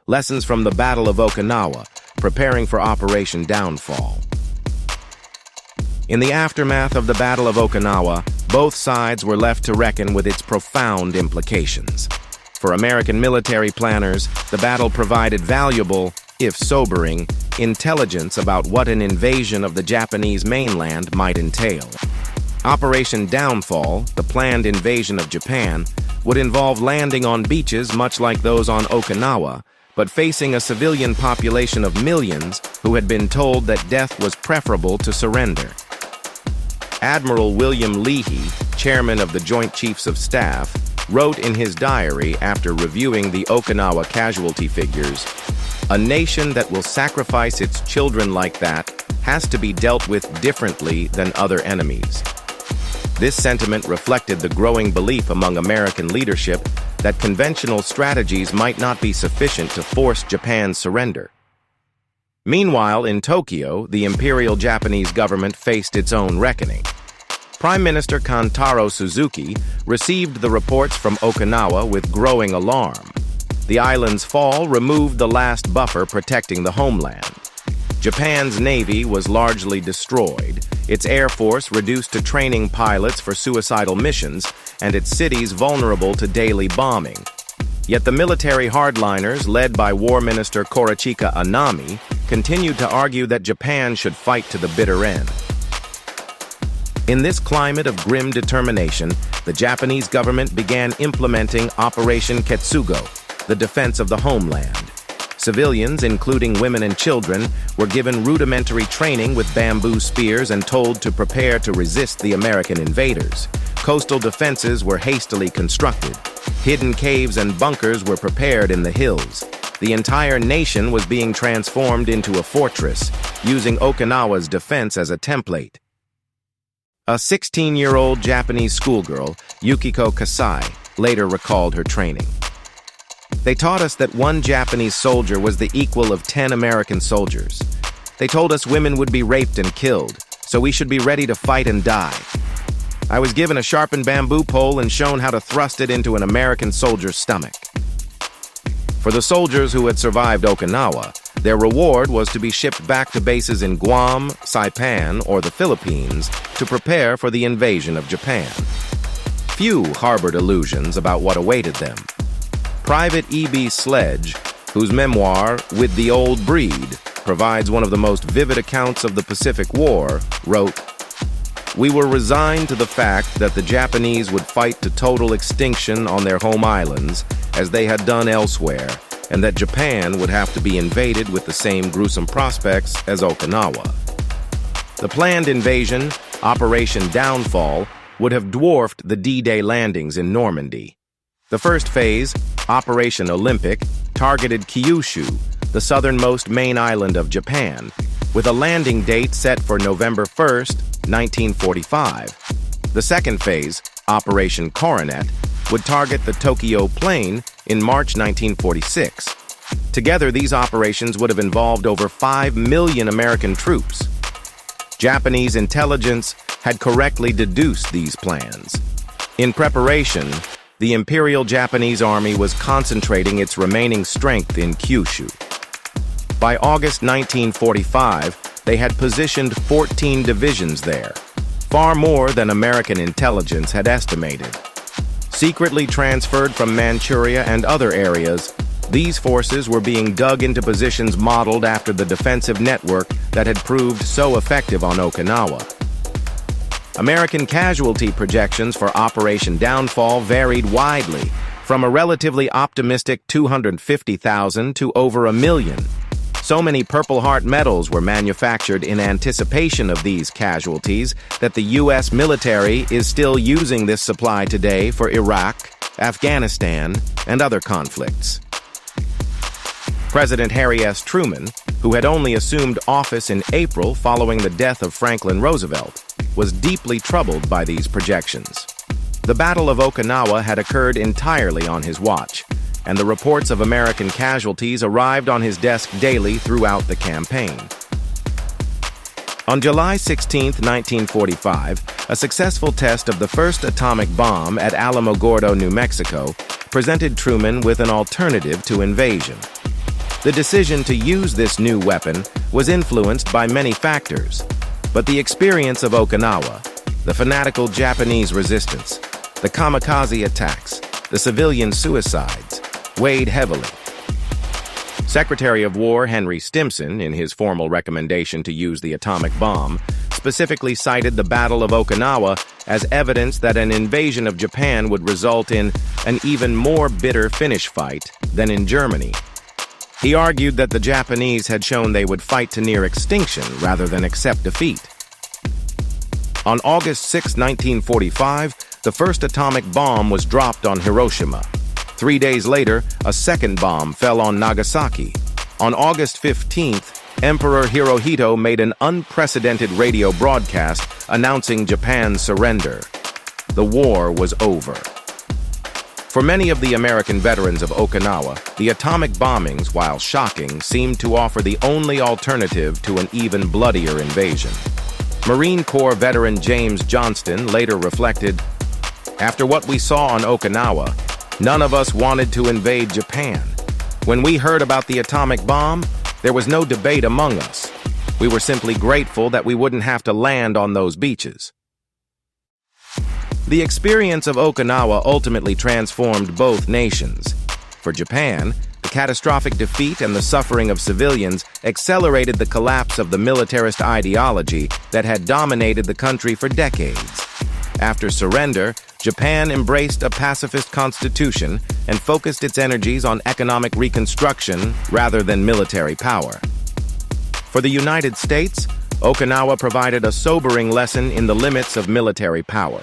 Lessons from the Battle of Okinawa, preparing for Operation Downfall. In the aftermath of the Battle of Okinawa, both sides were left to reckon with its profound implications. For American military planners, the battle provided valuable, if sobering, intelligence about what an invasion of the Japanese mainland might entail. Operation Downfall, the planned invasion of Japan, would involve landing on beaches much like those on Okinawa, but facing a civilian population of millions who had been told that death was preferable to surrender. Admiral William Leahy, chairman of the Joint Chiefs of Staff, wrote in his diary after reviewing the Okinawa casualty figures, "A nation that will sacrifice its children like that has to be dealt with differently than other enemies." This sentiment reflected the growing belief among American leadership that conventional strategies might not be sufficient to force Japan's surrender. Meanwhile, in Tokyo, the Imperial Japanese government faced its own reckoning. Prime Minister Kantaro Suzuki received the reports from Okinawa with growing alarm. The island's fall removed the last buffer protecting the homeland. Japan's navy was largely destroyed, its air force reduced to training pilots for suicidal missions, and its cities vulnerable to daily bombing. Yet the military hardliners, led by War Minister Korochika Anami, continued to argue that Japan should fight to the bitter end. In this climate of grim determination, the Japanese government began implementing Operation Ketsugo, the defense of the homeland. Civilians, including women and children, were given rudimentary training with bamboo spears and told to prepare to resist the American invaders. Coastal defenses were hastily constructed. Hidden caves and bunkers were prepared in the hills. The entire nation was being transformed into a fortress, using Okinawa's defense as a template. A 16-year-old Japanese schoolgirl, Yukiko Kasai, later recalled her training. "They taught us that one Japanese soldier was the equal of 10 American soldiers. They told us women would be raped and killed, so we should be ready to fight and die. I was given a sharpened bamboo pole and shown how to thrust it into an American soldier's stomach." For the soldiers who had survived Okinawa, their reward was to be shipped back to bases in Guam, Saipan, or the Philippines to prepare for the invasion of Japan. Few harbored illusions about what awaited them. Private E.B. Sledge, whose memoir, With the Old Breed, provides one of the most vivid accounts of the Pacific War, wrote, "We were resigned to the fact that the Japanese would fight to total extinction on their home islands, as they had done elsewhere, and that Japan would have to be invaded with the same gruesome prospects as Okinawa." The planned invasion, Operation Downfall, would have dwarfed the D-Day landings in Normandy. The first phase, Operation Olympic, targeted Kyushu, the southernmost main island of Japan, with a landing date set for November 1st, 1945. The second phase, Operation Coronet, would target the Tokyo Plain in March 1946. Together, these operations would have involved over 5 million American troops. Japanese intelligence had correctly deduced these plans. In preparation, the Imperial Japanese Army was concentrating its remaining strength in Kyushu. By August 1945, they had positioned 14 divisions there, far more than American intelligence had estimated. Secretly transferred from Manchuria and other areas, these forces were being dug into positions modeled after the defensive network that had proved so effective on Okinawa. American casualty projections for Operation Downfall varied widely, from a relatively optimistic 250,000 to over 1 million. So many Purple Heart medals were manufactured in anticipation of these casualties that the U.S. military is still using this supply today for Iraq, Afghanistan, and other conflicts. President Harry S. Truman, who had only assumed office in April following the death of Franklin Roosevelt, was deeply troubled by these projections. The Battle of Okinawa had occurred entirely on his watch, and the reports of American casualties arrived on his desk daily throughout the campaign. On July 16, 1945, a successful test of the first atomic bomb at Alamogordo, New Mexico, presented Truman with an alternative to invasion. The decision to use this new weapon was influenced by many factors, but the experience of Okinawa, the fanatical Japanese resistance, the kamikaze attacks, the civilian suicides, weighed heavily. Secretary of War Henry Stimson, in his formal recommendation to use the atomic bomb, specifically cited the Battle of Okinawa as evidence that an invasion of Japan would result in an even more bitter finish fight than in Germany. He argued that the Japanese had shown they would fight to near extinction rather than accept defeat. On August 6, 1945, the first atomic bomb was dropped on Hiroshima. 3 days later, a second bomb fell on Nagasaki. On August 15th, Emperor Hirohito made an unprecedented radio broadcast announcing Japan's surrender. The war was over. For many of the American veterans of Okinawa, the atomic bombings, while shocking, seemed to offer the only alternative to an even bloodier invasion. Marine Corps veteran James Johnston later reflected, "After what we saw on Okinawa, none of us wanted to invade Japan. When we heard about the atomic bomb, there was no debate among us. We were simply grateful that we wouldn't have to land on those beaches." The experience of Okinawa ultimately transformed both nations. For Japan, the catastrophic defeat and the suffering of civilians accelerated the collapse of the militarist ideology that had dominated the country for decades. After surrender, Japan embraced a pacifist constitution and focused its energies on economic reconstruction rather than military power. For the United States, Okinawa provided a sobering lesson in the limits of military power.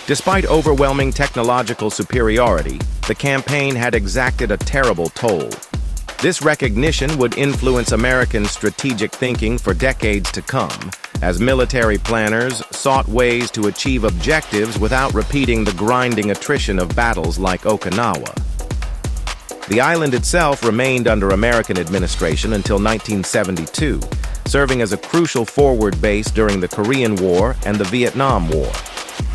Despite overwhelming technological superiority, the campaign had exacted a terrible toll. This recognition would influence American strategic thinking for decades to come, as military planners sought ways to achieve objectives without repeating the grinding attrition of battles like Okinawa. The island itself remained under American administration until 1972, serving as a crucial forward base during the Korean War and the Vietnam War.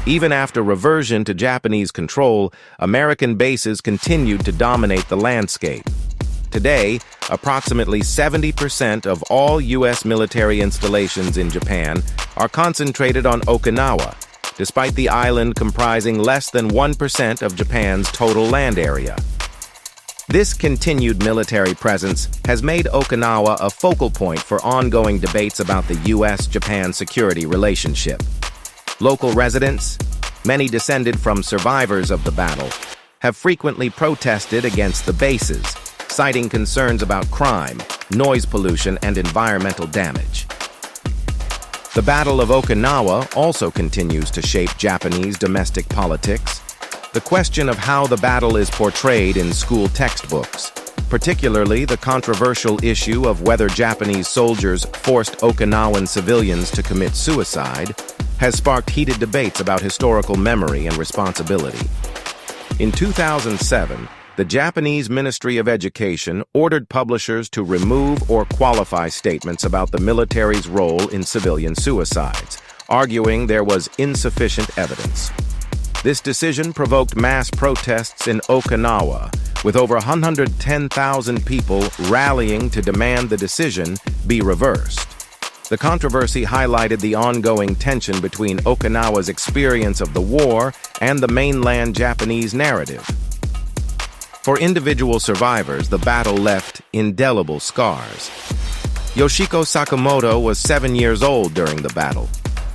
Even after reversion to Japanese control, American bases continued to dominate the landscape. Today, approximately 70% of all U.S. military installations in Japan are concentrated on Okinawa, despite the island comprising less than 1% of Japan's total land area. This continued military presence has made Okinawa a focal point for ongoing debates about the U.S.-Japan security relationship. Local residents, many descended from survivors of the battle, have frequently protested against the bases, citing concerns about crime, noise pollution, and environmental damage. The Battle of Okinawa also continues to shape Japanese domestic politics. The question of how the battle is portrayed in school textbooks, particularly the controversial issue of whether Japanese soldiers forced Okinawan civilians to commit suicide, has sparked heated debates about historical memory and responsibility. In 2007, the Japanese Ministry of Education ordered publishers to remove or qualify statements about the military's role in civilian suicides, arguing there was insufficient evidence. This decision provoked mass protests in Okinawa, with over 110,000 people rallying to demand the decision be reversed. The controversy highlighted the ongoing tension between Okinawa's experience of the war and the mainland Japanese narrative. For individual survivors, the battle left indelible scars. Yoshiko Sakamoto was 7 years old during the battle.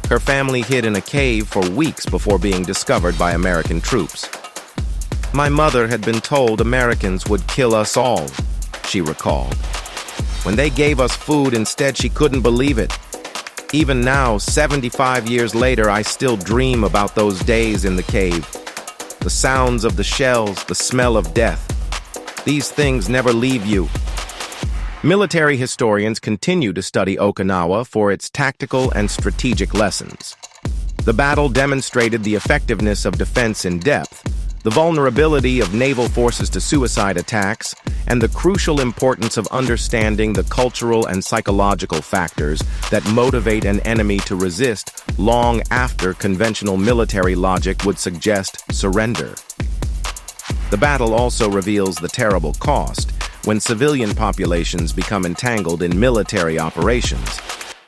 Her family hid in a cave for weeks before being discovered by American troops. "My mother had been told Americans would kill us all," she recalled. "When they gave us food instead, she couldn't believe it. Even now, 75 years later, I still dream about those days in the cave. The sounds of the shells, the smell of death. These things never leave you." Military historians continue to study Okinawa for its tactical and strategic lessons. The battle demonstrated the effectiveness of defense in depth, the vulnerability of naval forces to suicide attacks, and the crucial importance of understanding the cultural and psychological factors that motivate an enemy to resist long after conventional military logic would suggest surrender. The battle also reveals the terrible cost, when civilian populations become entangled in military operations,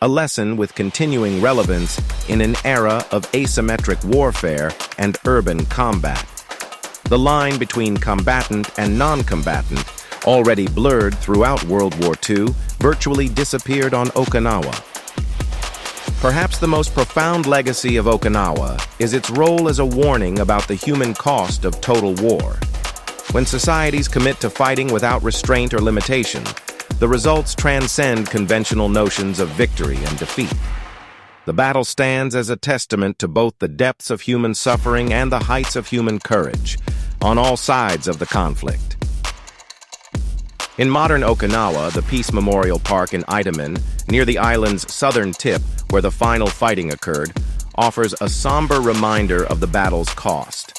a lesson with continuing relevance in an era of asymmetric warfare and urban combat. The line between combatant and non-combatant, already blurred throughout World War II, virtually disappeared on Okinawa. Perhaps the most profound legacy of Okinawa is its role as a warning about the human cost of total war. When societies commit to fighting without restraint or limitation, the results transcend conventional notions of victory and defeat. The battle stands as a testament to both the depths of human suffering and the heights of human courage, on all sides of the conflict. In modern Okinawa, the Peace Memorial Park in Itamen, near the island's southern tip where the final fighting occurred, offers a somber reminder of the battle's cost.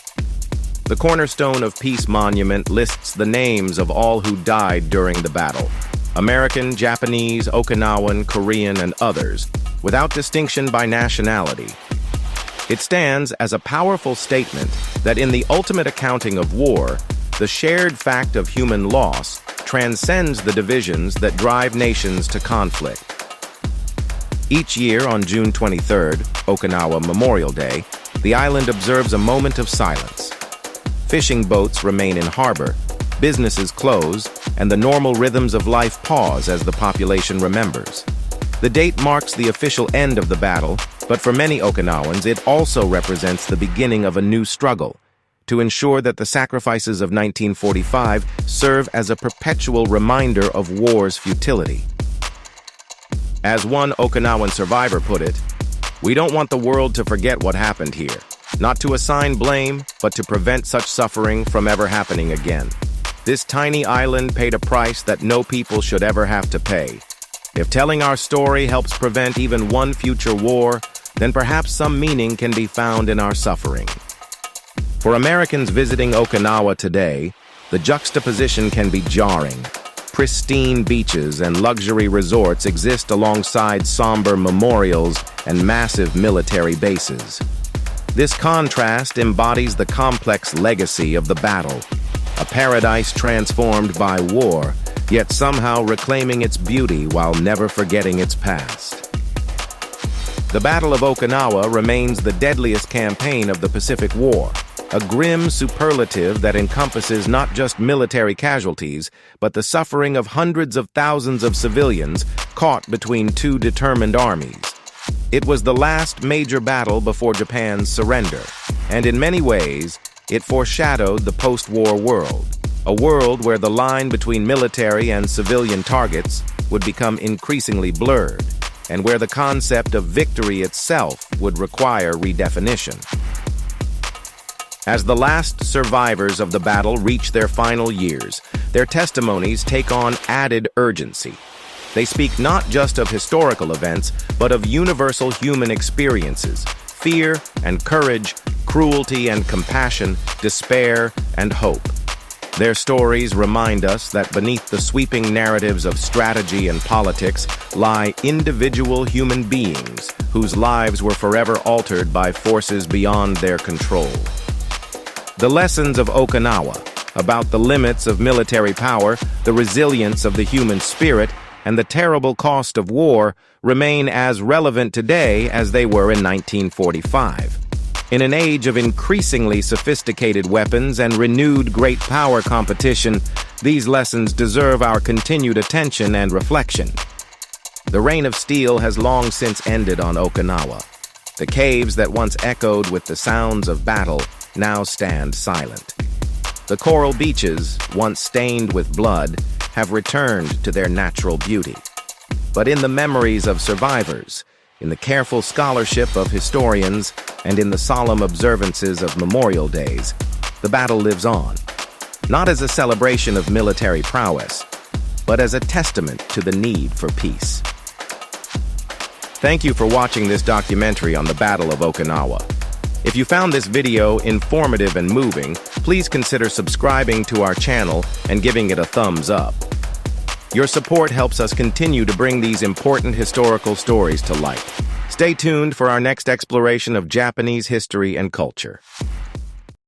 The cornerstone of Peace Monument lists the names of all who died during the battle: American, Japanese, Okinawan, Korean, and others, without distinction by nationality. It stands as a powerful statement that in the ultimate accounting of war, the shared fact of human loss transcends the divisions that drive nations to conflict. Each year on June 23rd, Okinawa Memorial Day, the island observes a moment of silence. Fishing boats remain in harbor, businesses close, and the normal rhythms of life pause as the population remembers. The date marks the official end of the battle, but for many Okinawans it also represents the beginning of a new struggle, to ensure that the sacrifices of 1945 serve as a perpetual reminder of war's futility. As one Okinawan survivor put it, "We don't want the world to forget what happened here, not to assign blame, but to prevent such suffering from ever happening again. This tiny island paid a price that no people should ever have to pay. If telling our story helps prevent even one future war, then perhaps some meaning can be found in our suffering." For Americans visiting Okinawa today, the juxtaposition can be jarring. Pristine beaches and luxury resorts exist alongside somber memorials and massive military bases. This contrast embodies the complex legacy of the battle, a paradise transformed by war, yet somehow reclaiming its beauty while never forgetting its past. The Battle of Okinawa remains the deadliest campaign of the Pacific War, a grim superlative that encompasses not just military casualties, but the suffering of hundreds of thousands of civilians caught between two determined armies. It was the last major battle before Japan's surrender, and in many ways, it foreshadowed the post-war world, a world where the line between military and civilian targets would become increasingly blurred, and where the concept of victory itself would require redefinition. As the last survivors of the battle reach their final years, their testimonies take on added urgency. They speak not just of historical events, but of universal human experiences: fear and courage, cruelty and compassion, despair and hope. Their stories remind us that beneath the sweeping narratives of strategy and politics lie individual human beings whose lives were forever altered by forces beyond their control. The lessons of Okinawa, about the limits of military power, the resilience of the human spirit, and the terrible cost of war, remain as relevant today as they were in 1945. In an age of increasingly sophisticated weapons and renewed great power competition, these lessons deserve our continued attention and reflection. The reign of steel has long since ended on Okinawa. The caves that once echoed with the sounds of battle now stand silent. The coral beaches, once stained with blood, have returned to their natural beauty. But in the memories of survivors, in the careful scholarship of historians, and in the solemn observances of memorial days, the battle lives on, not as a celebration of military prowess, but as a testament to the need for peace. Thank you for watching this documentary on the Battle of Okinawa. If you found this video informative and moving, please consider subscribing to our channel and giving it a thumbs up. Your support helps us continue to bring these important historical stories to light. Stay tuned for our next exploration of Japanese history and culture.